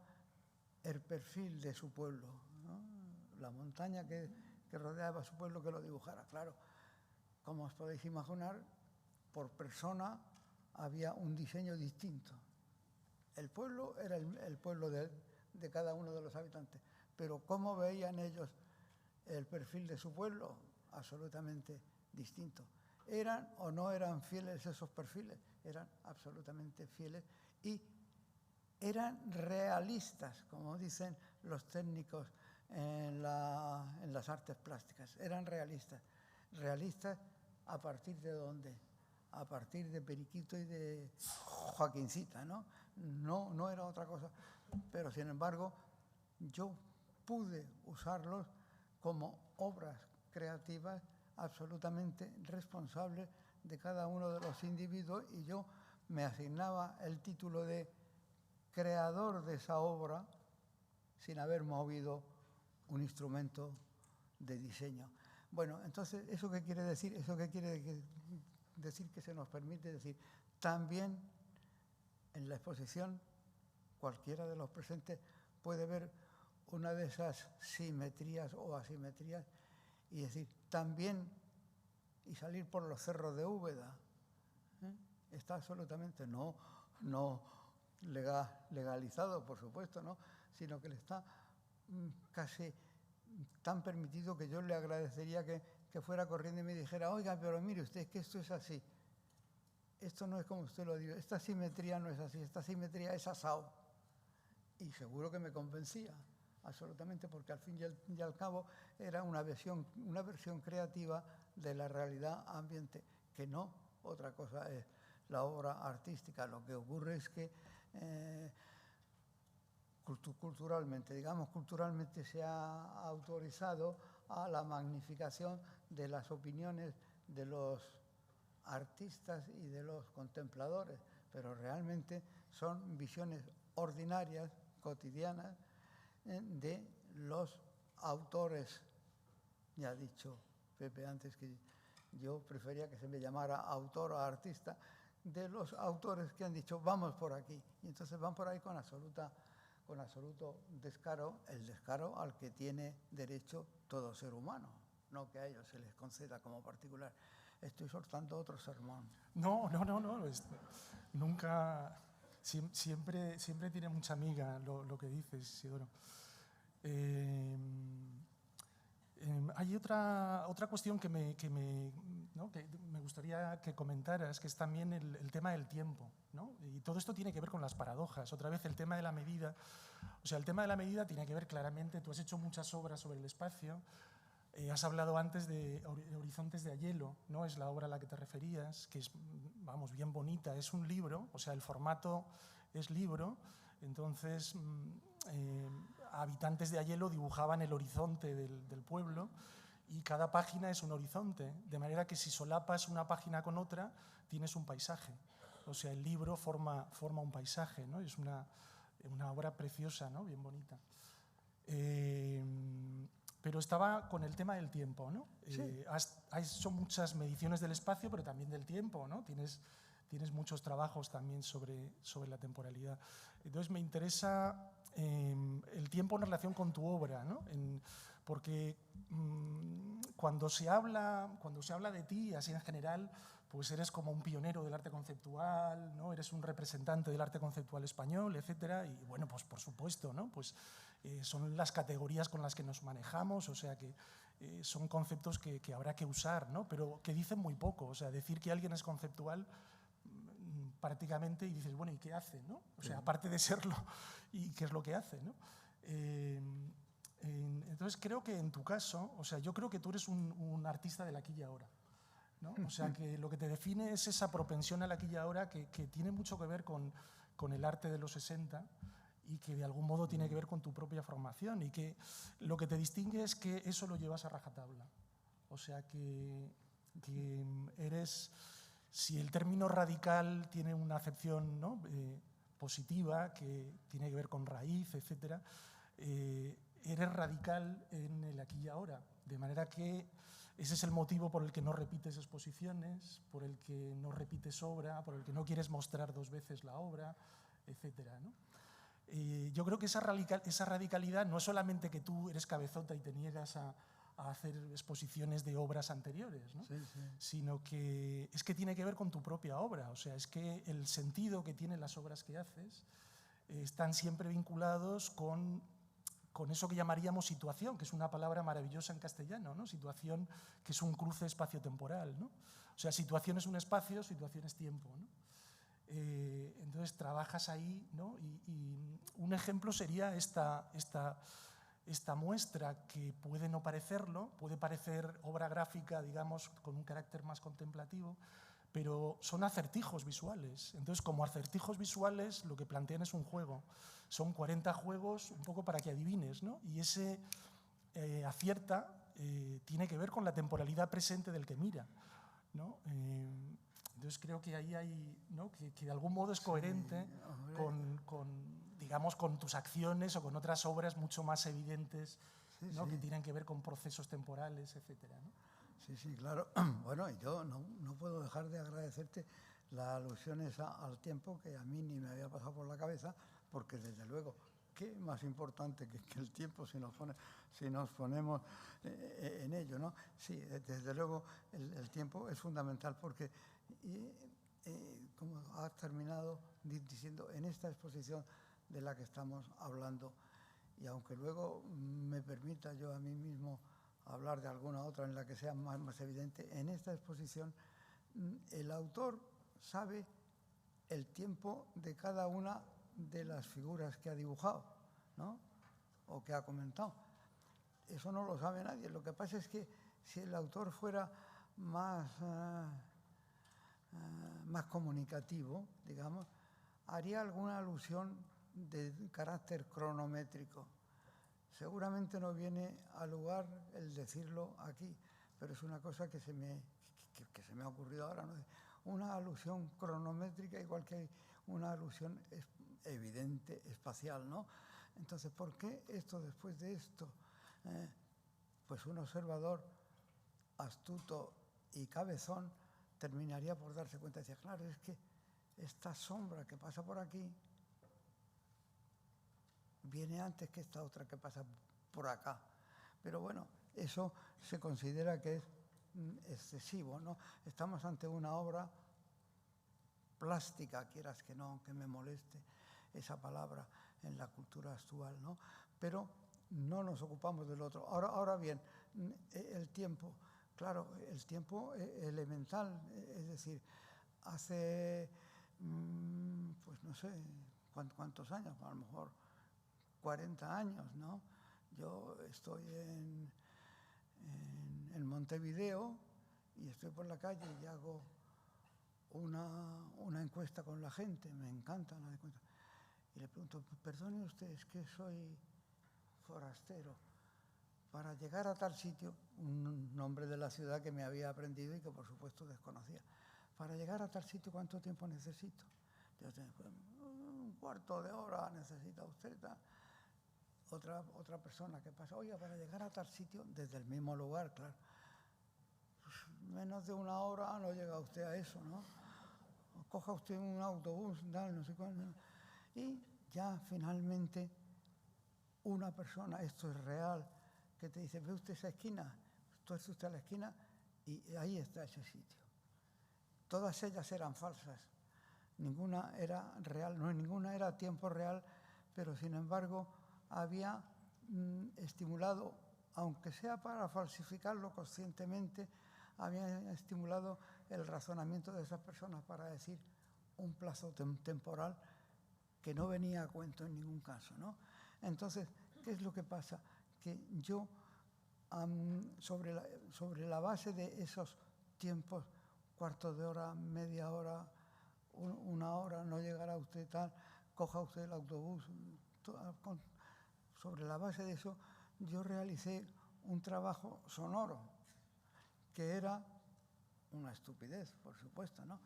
el perfil de su pueblo, ¿no? La montaña que rodeaba su pueblo, que lo dibujara. Claro, como os podéis imaginar, por persona había un diseño distinto. El pueblo era el pueblo de cada uno de los habitantes, pero ¿cómo veían ellos el perfil de su pueblo? Absolutamente distinto. ¿Eran o no eran fieles esos perfiles? Eran absolutamente fieles y eran realistas, como dicen los técnicos en las artes plásticas. Eran realistas. ¿Realistas a partir de dónde? A partir de Periquito y de Joaquincita, ¿no? No era otra cosa. Pero, sin embargo, yo pude usarlos como obras creativas absolutamente responsables de cada uno de los individuos, y yo me asignaba el título de creador de esa obra sin haber movido un instrumento de diseño. Bueno, entonces, ¿eso qué quiere decir? Eso qué quiere decir, que se nos permite decir también en la exposición cualquiera de los presentes puede ver una de esas simetrías o asimetrías y decir también, y salir por los cerros de Úbeda. Está absolutamente no legalizado, por supuesto, ¿no? Sino que le está casi tan permitido que yo le agradecería que fuera corriendo y me dijera: oiga, pero mire usted, es que esto es así. Esto no es como usted lo dice, esta simetría no es así, esta simetría es asao. Y seguro que me convencía, absolutamente, porque al fin y al cabo era una versión creativa de la realidad ambiente, que no otra cosa es la obra artística. Lo que ocurre es que culturalmente se ha autorizado a la magnificación de las opiniones de los artistas y de los contempladores, pero realmente son visiones ordinarias, cotidianas, de los autores. Ya ha dicho Pepe antes que yo prefería que se me llamara autor o artista, de los autores que han dicho vamos por aquí, y entonces van por ahí con absoluto descaro, el descaro al que tiene derecho todo ser humano, no que a ellos se les conceda como particular. Estoy soltando otro sermón. No, nunca, siempre tiene mucha miga lo que dices, Isidoro. Hay otra cuestión que me gustaría que comentaras, que es también el tema del tiempo, ¿no? Y todo esto tiene que ver con las paradojas. Otra vez el tema de la medida. O sea, el tema de la medida tiene que ver claramente, tú has hecho muchas obras sobre el espacio, has hablado antes de Horizontes de Aiello, ¿no? Es la obra a la que te referías, que es, vamos, bien bonita. Es un libro, o sea, el formato es libro. Entonces, habitantes de Aiello dibujaban el horizonte del pueblo, y cada página es un horizonte, de manera que si solapas una página con otra, tienes un paisaje. O sea, el libro forma un paisaje, ¿no? Es una obra preciosa, ¿no? Bien bonita. Pero estaba con el tema del tiempo, ¿no? Sí. Has hecho muchas mediciones del espacio, pero también del tiempo, ¿no? Tienes muchos trabajos también sobre la temporalidad. Entonces me interesa el tiempo en relación con tu obra, ¿no? Porque cuando se habla de ti, así en general, pues eres como un pionero del arte conceptual, ¿no? Eres un representante del arte conceptual español, etcétera. Y bueno, pues por supuesto, ¿no? Pues son las categorías con las que nos manejamos, o sea que son conceptos que habrá que usar, ¿no? Pero que dicen muy poco. O sea, decir que alguien es conceptual prácticamente, y dices, bueno, ¿y qué hace, no? O sea, aparte de serlo, ¿y qué es lo que hace, no? Entonces, creo que en tu caso, o sea, yo creo que tú eres un artista del aquí y ahora, ¿no? O sea, que lo que te define es esa propensión al aquí y ahora que tiene mucho que ver con el arte de los 60 y que de algún modo tiene que ver con tu propia formación, y que lo que te distingue es que eso lo llevas a rajatabla. O sea, que eres, si el término radical tiene una acepción, ¿no?, positiva, que tiene que ver con raíz, etc., eres radical en el aquí y ahora, de manera que ese es el motivo por el que no repites exposiciones, por el que no repites obra, por el que no quieres mostrar 2 veces la obra, etc., ¿no? Yo creo que esa radicalidad no es solamente que tú eres cabezota y te niegas a hacer exposiciones de obras anteriores, ¿no? Sí, sí. Sino que es que tiene que ver con tu propia obra. O sea, es que el sentido que tienen las obras que haces están siempre vinculados con eso que llamaríamos situación, que es una palabra maravillosa en castellano, ¿no? Situación, que es un cruce espacio-temporal, ¿no? O sea, situación es un espacio, situación es tiempo, ¿no? Entonces trabajas ahí, ¿no? Y un ejemplo sería esta muestra, que puede no parecerlo, puede parecer obra gráfica, digamos, con un carácter más contemplativo, pero son acertijos visuales. Entonces, como acertijos visuales, lo que plantean es un juego. Son 40 juegos un poco para que adivines, ¿no? Y ese acierta tiene que ver con la temporalidad presente del que mira, ¿no? Entonces creo que ahí hay, ¿no?, que de algún modo es coherente digamos, con tus acciones o con otras obras mucho más evidentes, ¿no?, que tienen que ver con procesos temporales, etcétera, ¿no? Sí, sí, claro. Bueno, y yo no puedo dejar de agradecerte las alusiones al tiempo, que a mí ni me había pasado por la cabeza, porque desde luego, ¿qué más importante que el tiempo si nos ponemos en ello, ¿no? Sí, desde luego el tiempo es fundamental, porque como has terminado diciendo, en esta exposición de la que estamos hablando, y aunque luego me permita yo a mí mismo hablar de alguna otra en la que sea más evidente, en esta exposición el autor sabe el tiempo de cada una de las figuras que ha dibujado, ¿no?, o que ha comentado. Eso no lo sabe nadie. Lo que pasa es que si el autor fuera más comunicativo, digamos, haría alguna alusión de carácter cronométrico. Seguramente no viene al lugar el decirlo aquí, pero es una cosa que se me ha ocurrido ahora, ¿no? Una alusión cronométrica, igual que hay una alusión evidente espacial, ¿no? Entonces, ¿por qué esto después de esto? Pues un observador astuto y cabezón terminaría por darse cuenta y decir, claro, es que esta sombra que pasa por aquí viene antes que esta otra que pasa por acá. Pero bueno, eso se considera que es excesivo, ¿no? Estamos ante una obra plástica, quieras que no, que me moleste esa palabra en la cultura actual, ¿no? Pero no nos ocupamos del otro. Ahora bien, el tiempo, claro, el tiempo elemental, es decir, hace, pues no sé, ¿cuántos años? A lo mejor 40 años, ¿no? Yo estoy en Montevideo y estoy por la calle y hago una encuesta con la gente, me encantan las encuestas. Y le pregunto, perdone usted, es que soy forastero. Para llegar a tal sitio, un nombre de la ciudad que me había aprendido y que por supuesto desconocía. Para llegar a tal sitio, ¿cuánto tiempo necesito? Yo tengo, pues, un cuarto de hora necesita usted. Otra persona que pasa, oye, para llegar a tal sitio, desde el mismo lugar, claro, pues menos de una hora no llega usted a eso, ¿no? O coja usted un autobús, no sé cuál, ¿no? Y ya finalmente una persona, esto es real, que te dice, ¿ve usted esa esquina? Tú es usted a la esquina y ahí está ese sitio. Todas ellas eran falsas, ninguna era real, no, ninguna era tiempo real, pero sin embargo había estimulado aunque sea para falsificarlo conscientemente, había estimulado el razonamiento de esas personas para decir un plazo temporal que no venía a cuento en ningún caso, ¿no? Entonces, ¿qué es lo que pasa? Que yo, sobre la base de esos tiempos, cuartos de hora, media hora, una hora, no llegará usted tal, coja usted el autobús, sobre la base de eso, yo realicé un trabajo sonoro, que era una estupidez, por supuesto, ¿no?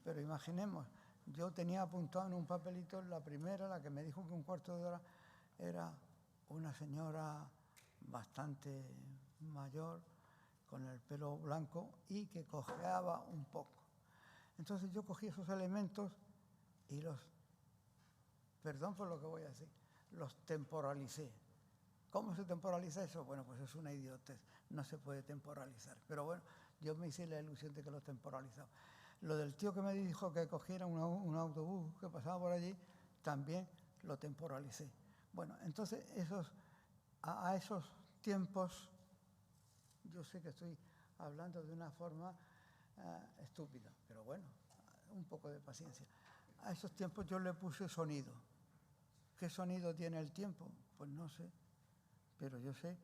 Pero imaginemos, yo tenía apuntado en un papelito la primera, la que me dijo que un cuarto de hora era una señora bastante mayor, con el pelo blanco y que cojeaba un poco. Entonces yo cogí esos elementos y perdón por lo que voy a decir, los temporalicé. ¿Cómo se temporaliza eso? Bueno, pues es una idiotez, no se puede temporalizar. Pero bueno, yo me hice la ilusión de que lo temporalizaba. Lo del tío que me dijo que cogiera un autobús que pasaba por allí, también lo temporalicé. Bueno, entonces a esos tiempos, yo sé que estoy hablando de una forma estúpida, pero bueno, un poco de paciencia. A esos tiempos yo le puse sonido. ¿Qué sonido tiene el tiempo? Pues no sé, pero yo sé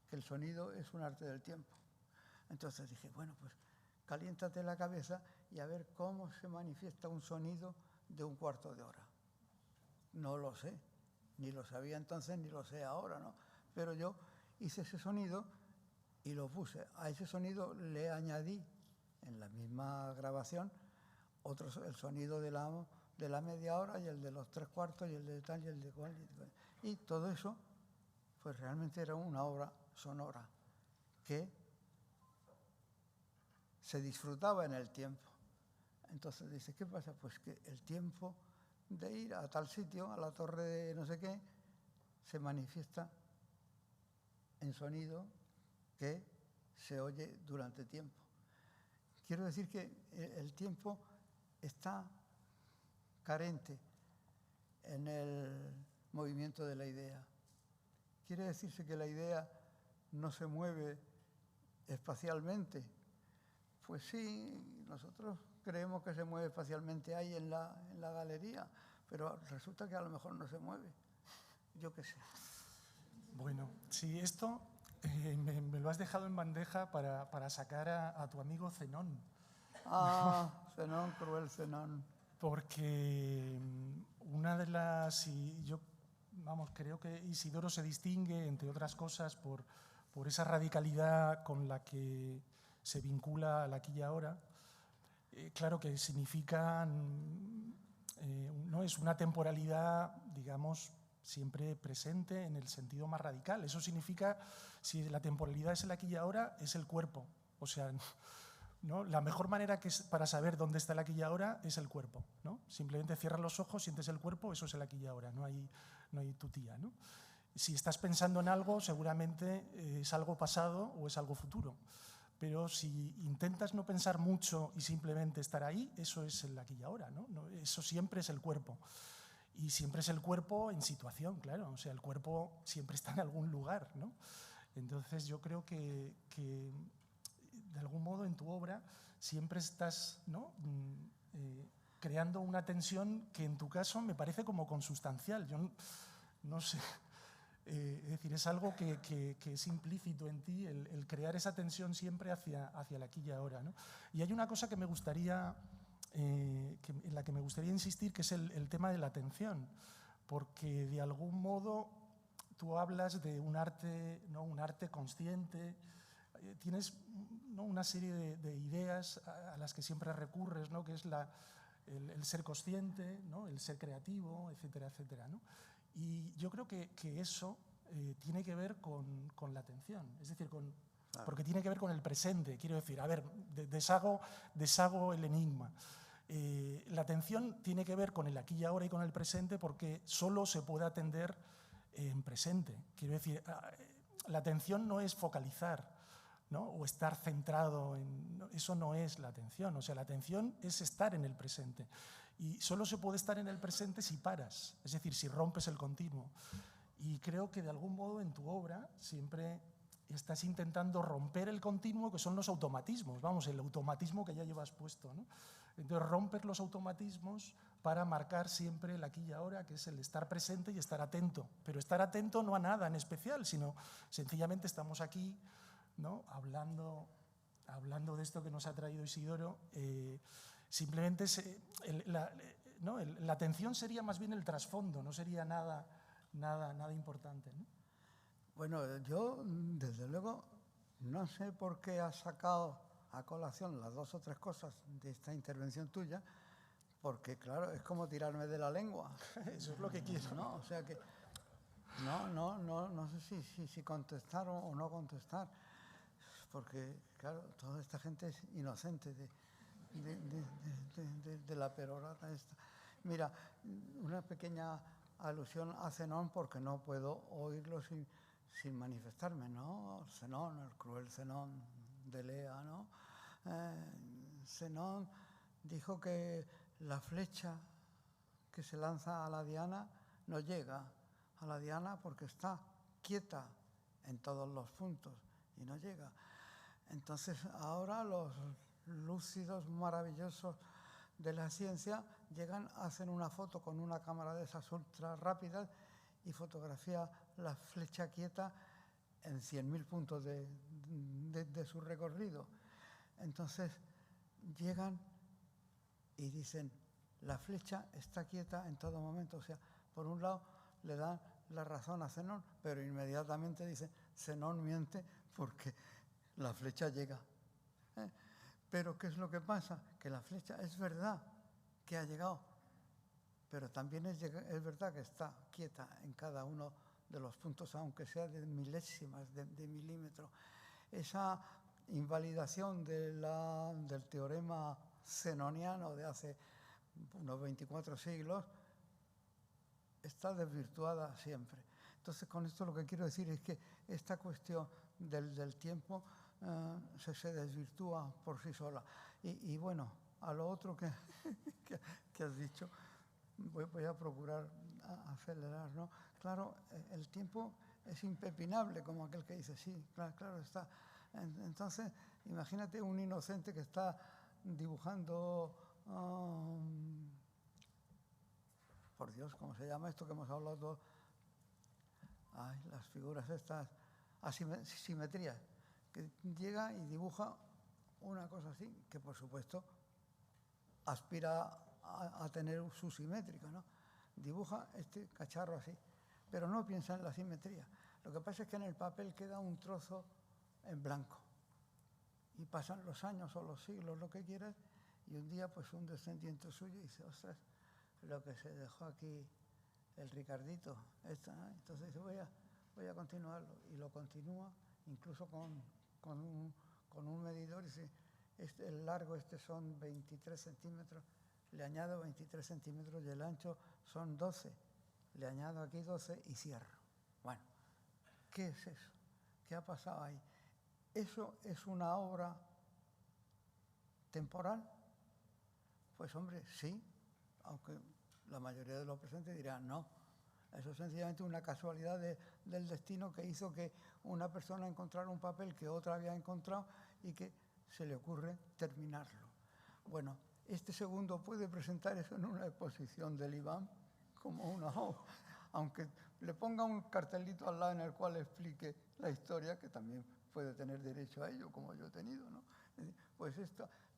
que el sonido es un arte del tiempo. Entonces dije, bueno, pues caliéntate la cabeza y a ver cómo se manifiesta un sonido de un cuarto de hora. No lo sé, ni lo sabía entonces ni lo sé ahora, ¿no? Pero yo hice ese sonido y lo puse. A ese sonido le añadí en la misma grabación el sonido de la media hora y el de los tres cuartos y el de tal y el de cual. Y todo eso, pues realmente era una obra sonora que se disfrutaba en el tiempo. Entonces dice, ¿qué pasa? Pues que el tiempo de ir a tal sitio, a la torre de no sé qué, se manifiesta en sonido que se oye durante tiempo. Quiero decir que el tiempo está carente en el movimiento de la idea. Quiere decirse que la idea no se mueve espacialmente. Pues sí, nosotros creemos que se mueve espacialmente ahí en la galería, pero resulta que a lo mejor no se mueve. Yo qué sé. Bueno, sí, esto me lo has dejado en bandeja para sacar a tu amigo Zenón. Ah, Zenón, cruel Zenón. Porque una de las... Y yo, vamos, creo que Isidoro se distingue, entre otras cosas, por esa radicalidad con la que se vincula al aquí y ahora. Claro que significa... no es una temporalidad, digamos, siempre presente en el sentido más radical. Eso significa, si la temporalidad es el aquí y ahora, es el cuerpo. O sea, ¿no? La mejor manera para saber dónde está el aquí y ahora es el cuerpo, ¿no? Simplemente cierras los ojos, sientes el cuerpo, eso es el aquí y ahora, no hay tutía, ¿no? Si estás pensando en algo, seguramente es algo pasado o es algo futuro. Pero si intentas no pensar mucho y simplemente estar ahí, eso es el aquí y ahora, ¿no? Eso siempre es el cuerpo. Y siempre es el cuerpo en situación, claro. O sea, el cuerpo siempre está en algún lugar, ¿no? Entonces yo creo que de algún modo en tu obra siempre estás, ¿no? Creando una tensión que en tu caso me parece como consustancial. Yo no sé, es decir, es algo que es implícito en ti, el crear esa tensión siempre hacia el aquí y ahora, ¿no? Y hay una cosa que me gustaría, en la que me gustaría insistir, que es el tema de la atención, porque de algún modo tú hablas de un arte, ¿no? Un arte consciente. Tienes, ¿no? Una serie de ideas a las que siempre recurres, ¿no? Que es el ser consciente, ¿no? El ser creativo, etcétera, etcétera, ¿no? Y yo creo que eso tiene que ver con la atención, es decir, porque tiene que ver con el presente. Quiero decir, a ver, deshago el enigma. La atención tiene que ver con el aquí y ahora y con el presente, porque solo se puede atender en presente. Quiero decir, la atención no es focalizar, ¿no? O estar centrado eso no es la atención. O sea, la atención es estar en el presente. Y solo se puede estar en el presente si paras, es decir, si rompes el continuo. Y creo que de algún modo en tu obra siempre estás intentando romper el continuo, que son los automatismos, vamos, el automatismo que ya llevas puesto, ¿no? Entonces, rompes los automatismos para marcar siempre el aquí y ahora, que es el estar presente y estar atento. Pero estar atento no a nada en especial, sino sencillamente estamos aquí, ¿no? hablando de esto que nos ha traído Isidoro. Simplemente la atención sería más bien el trasfondo, no sería nada importante, ¿no? Bueno, yo, desde luego, no sé por qué has sacado a colación las 2 o 3 cosas de esta intervención tuya, porque, claro, es como tirarme de la lengua. Eso es lo que quiero. ¿No? O sea que no sé si contestar o no contestar, porque, claro, toda esta gente es inocente de la perorata esta. Mira, una pequeña alusión a Zenón, porque no puedo oírlo sin manifestarme, ¿no? Zenón, el cruel Zenón de Lea, ¿no? Zenón dijo que la flecha que se lanza a la diana no llega a la diana porque está quieta en todos los puntos y no llega. Entonces ahora los lúcidos maravillosos de la ciencia llegan, hacen una foto con una cámara de esas ultra rápidas y fotografía la flecha quieta en 100.000 puntos de su recorrido. Entonces llegan y dicen, la flecha está quieta en todo momento. O sea, por un lado le dan la razón a Zenón, pero inmediatamente dicen, Zenón miente porque la flecha llega. Pero ¿qué es lo que pasa? Que la flecha es verdad que ha llegado, pero también es verdad que está quieta en cada uno de los puntos, aunque sea de milésimas de milímetro. Esa invalidación del teorema zenoniano de hace unos 24 siglos está desvirtuada siempre. Entonces, con esto lo que quiero decir es que esta cuestión del tiempo se desvirtúa por sí sola. Y bueno, a lo otro que has dicho, voy a procurar acelerar, ¿no? Claro, el tiempo es impepinable, como aquel que dice, sí, claro está. Entonces, imagínate un inocente que está dibujando, por Dios, ¿cómo se llama esto que hemos hablado? Ay, las figuras estas, simetrías, que llega y dibuja una cosa así, que por supuesto aspira a tener su simétrica, ¿no? Dibuja este cacharro así, pero no piensa en la simetría. Lo que pasa es que en el papel queda un trozo en blanco. Y pasan los años o los siglos, lo que quieras, y un día pues un descendiente suyo dice, ostras, lo que se dejó aquí el Ricardito, esto, ¿no? Entonces dice, voy a continuarlo. Y lo continúa, incluso con un medidor, y dice, el largo son 23 centímetros, le añado 23 centímetros y el ancho son 12. Le añado aquí 12 y cierro. Bueno, ¿qué es eso? ¿Qué ha pasado ahí? ¿Eso es una obra temporal? Pues hombre, sí, aunque la mayoría de los presentes dirán no. Eso es sencillamente una casualidad del destino que hizo que una persona encontrara un papel que otra había encontrado y que se le ocurre terminarlo. Bueno, este segundo puede presentar eso en una exposición del IBAM como una obra, aunque le ponga un cartelito al lado en el cual explique la historia, que también puede tener derecho a ello, como yo he tenido, ¿no? Pues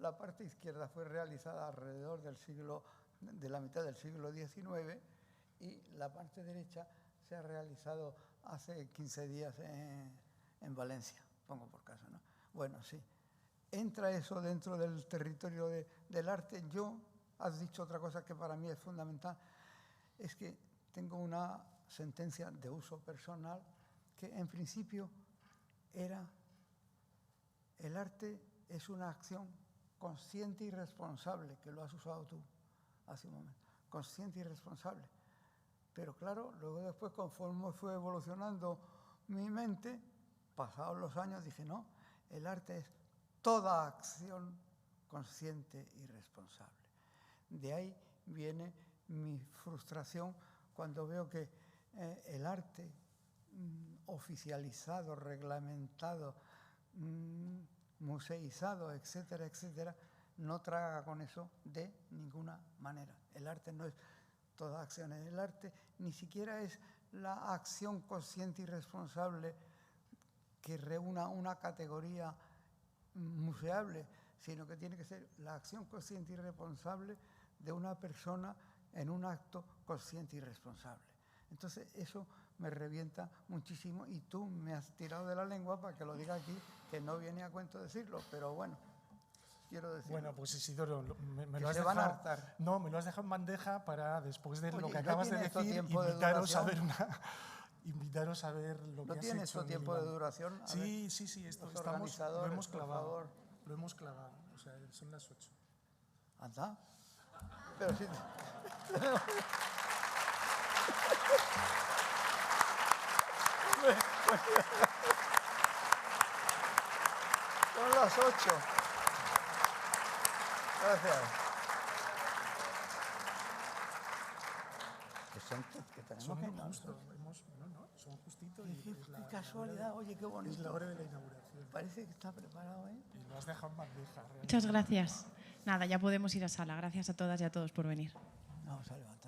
la parte izquierda fue realizada alrededor de la mitad del siglo XIX y la parte derecha se ha realizado hace 15 días en Valencia, pongo por caso, ¿no? Bueno, sí. ¿Entra eso dentro del territorio del arte? Has dicho otra cosa que para mí es fundamental, es que tengo una sentencia de uso personal que en principio era: el arte es una acción consciente y responsable, que lo has usado tú hace un momento, consciente y responsable. Pero claro, luego después, conforme fue evolucionando mi mente, pasados los años, dije, no, el arte es toda acción consciente y responsable. De ahí viene mi frustración cuando veo que el arte oficializado, reglamentado, museizado, etcétera, etcétera, no traga con eso de ninguna manera. El arte no es todas acciones. El arte ni siquiera es la acción consciente y responsable que reúna una categoría museable, sino que tiene que ser la acción consciente y responsable de una persona en un acto consciente y responsable. Entonces eso me revienta muchísimo y tú me has tirado de la lengua para que lo diga aquí, que no viene a cuento decirlo, pero bueno, quiero decirlo. Bueno, pues Isidoro, me lo has se van a dejado, hartar. no, me lo has dejado en bandeja para, después de lo Oye, que ¿no acabas de tiene esto decir, tiempo de invitaros a ver duración? invitaros a ver lo que ¿No has tiene hecho. esto en tiempo el de Iván. duración? A Sí, ver, sí, sí, esto los estamos, lo organizadores, hemos por clavado. favor. Lo hemos clavado, o sea, son las 8. Anda. Pero sí. Son las 8. Gracias. Que tenemos Son que irnos. justo, no, son justito. Y Qué es la casualidad, oye, qué bonito. Es la hora de la inauguración. Parece que está preparado, ¿eh? Y lo has dejado en bandeja. Realmente. Muchas gracias. Nada, ya podemos ir a sala. Gracias a todas y a todos por venir. Vamos a levantar.